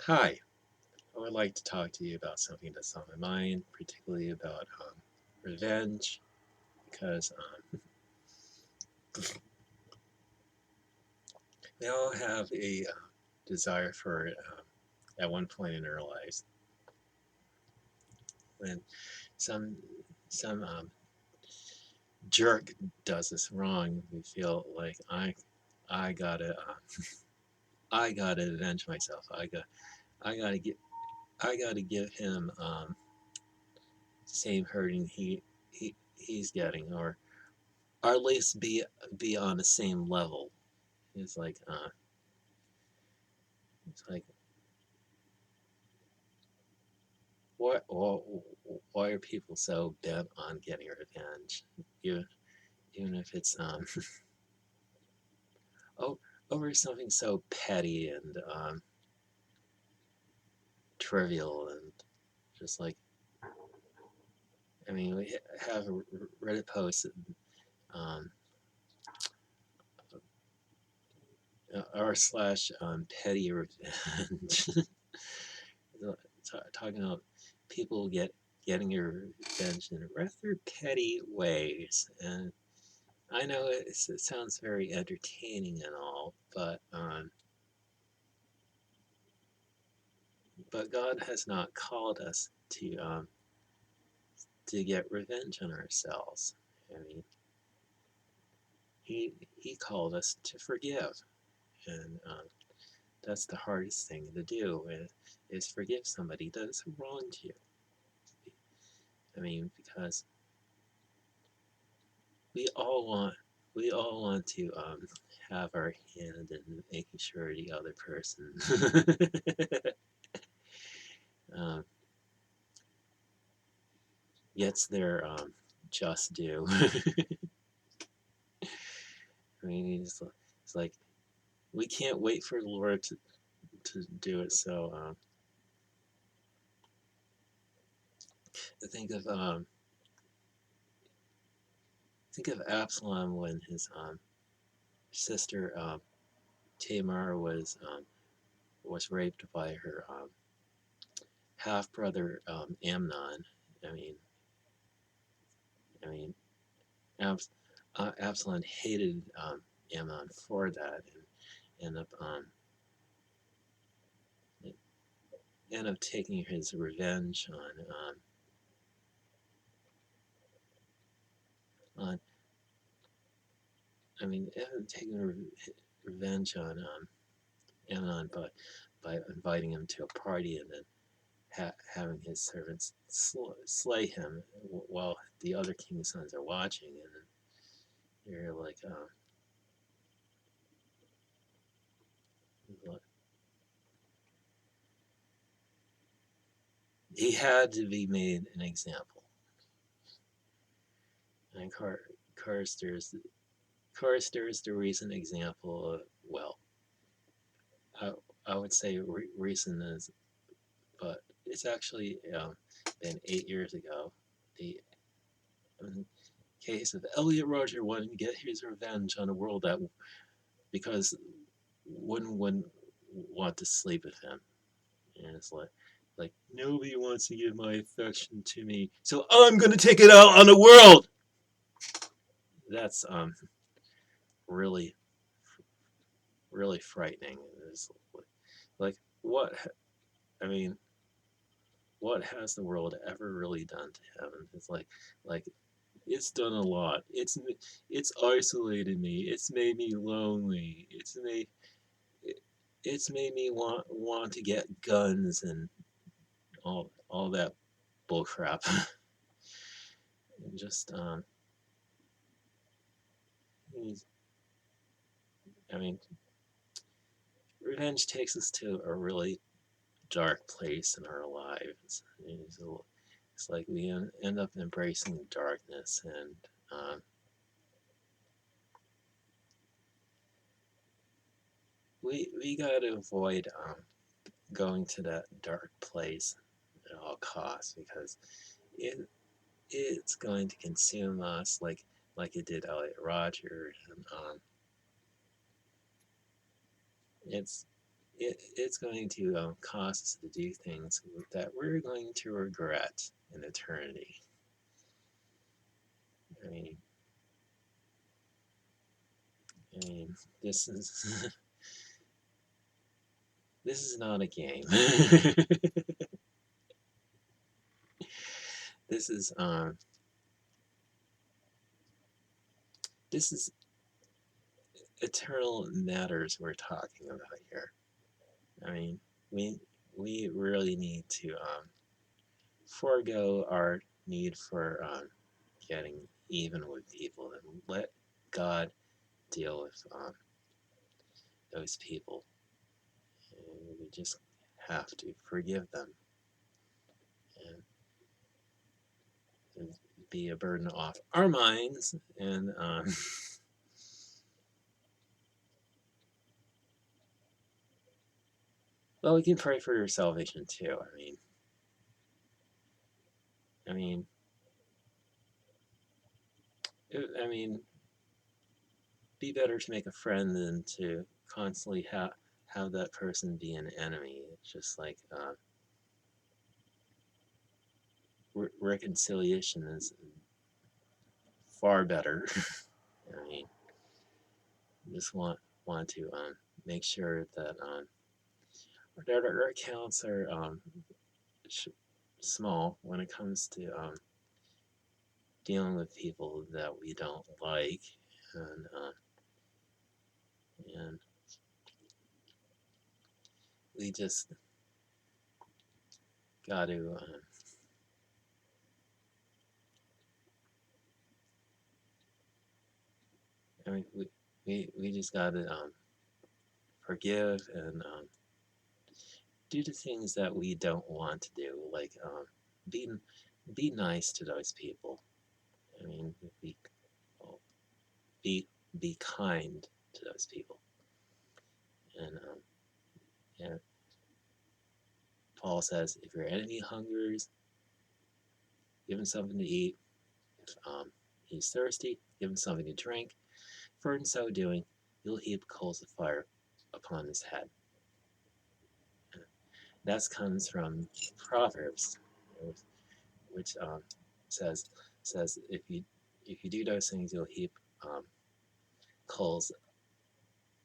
Hi, I would like to talk to you about something that's on my mind, particularly about revenge, because we all have a desire for it at one point in our lives. When some some jerk does us wrong, we feel like I gotta I gotta avenge myself. I gotta get I gotta give him the same hurting he's getting, or at least be on the same level. It's like it's like why are people so bent on getting revenge, even even if it's oh, over something so petty and trivial and just like I mean we have a Reddit post um, r slash petty revenge talking about people getting your revenge in rather petty ways. And I know it sounds very entertaining and all, but God has not called us to get revenge on ourselves. I mean, He called us to forgive, and that's the hardest thing to do is forgive somebody that's wronged you. I mean, because we all want we all want to have our hand in making sure the other person um, gets their just due. I mean, it's like we can't wait for the Lord to do it. So think of think of Absalom when his sister Tamar was raped by her half brother Amnon. I mean, I mean, Abs- Absalom hated Amnon for that, and ended up ended up taking his revenge on I mean, taking revenge on Amnon by inviting him to a party and then having his servants slay him while the other king's sons are watching, and you're like, he had to be made an example. And Carster's the recent example of, well, I, I would say recent is, but it's actually been 8 years ago. The case of Elliot Rodger wanting to get his revenge on a world that because wouldn't want to sleep with him, and it's like nobody wants to give my affection to me, so I'm gonna take it out on the world. That's really really frightening. It's like what I mean, what has the world ever really done to him? It's like it's done a lot. It's isolated me. It's made me lonely. It's made me want to get guns and all that bullcrap. And just I mean, revenge takes us to a really dark place in our lives. It's like we end up embracing darkness, and we got to avoid going to that dark place at all costs because it it's going to consume us like it did Elliot Rodger, and it's it's going to cause us to do things that we're going to regret in eternity. I mean, I mean, this is this is not a game. this is um this is eternal matters we're talking about here. I mean, we we really need to forego our need for getting even with people and let God deal with those people. And we just have to forgive them and be a burden off our minds. And well, we can pray for your salvation too. I mean, I mean, be better to make a friend than to constantly have that person be an enemy. It's just like reconciliation is far better. I mean, just want to make sure that our accounts are sh- small when it comes to dealing with people that we don't like, and we just got to. I mean, we just got to forgive and do the things that we don't want to do, like be be nice to those people. I mean, be be kind to those people. And yeah, Paul says, if your enemy hungers, give him something to eat. If he's thirsty, give him something to drink. For in so doing, you'll heap coals of fire upon his head. That comes from Proverbs, which says says if you do those things, you'll heap um, coals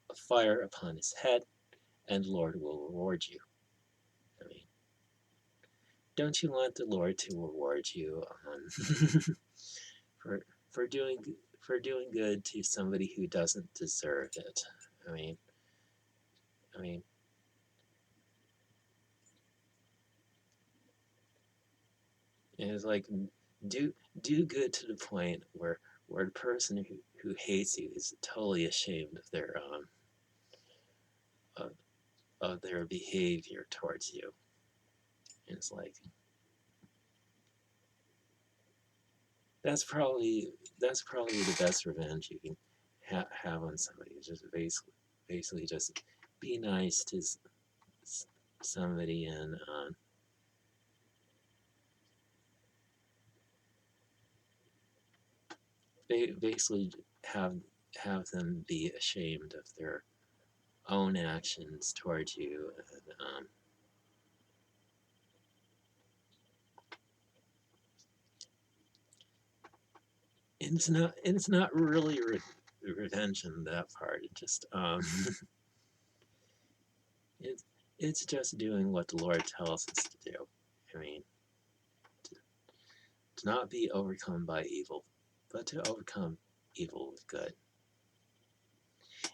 of fire upon his head, and the Lord will reward you. I mean, don't you want the Lord to reward you for for doing for doing good to somebody who doesn't deserve it? I mean, I mean, it's like do do good to the point where the person who hates you is totally ashamed of, of their behavior towards you. It's like that's probably that's probably the best revenge you can have on somebody. Just basically just be nice to somebody and basically have them be ashamed of their own actions towards you. And it's not really revenge in that part. It just it, it's just doing what the Lord tells us to do. I mean, to, to not be overcome by evil, but to overcome evil with good.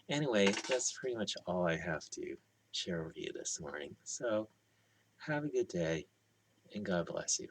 Anyway, that's pretty much all I have to share with you this morning. So have a good day, and God bless you.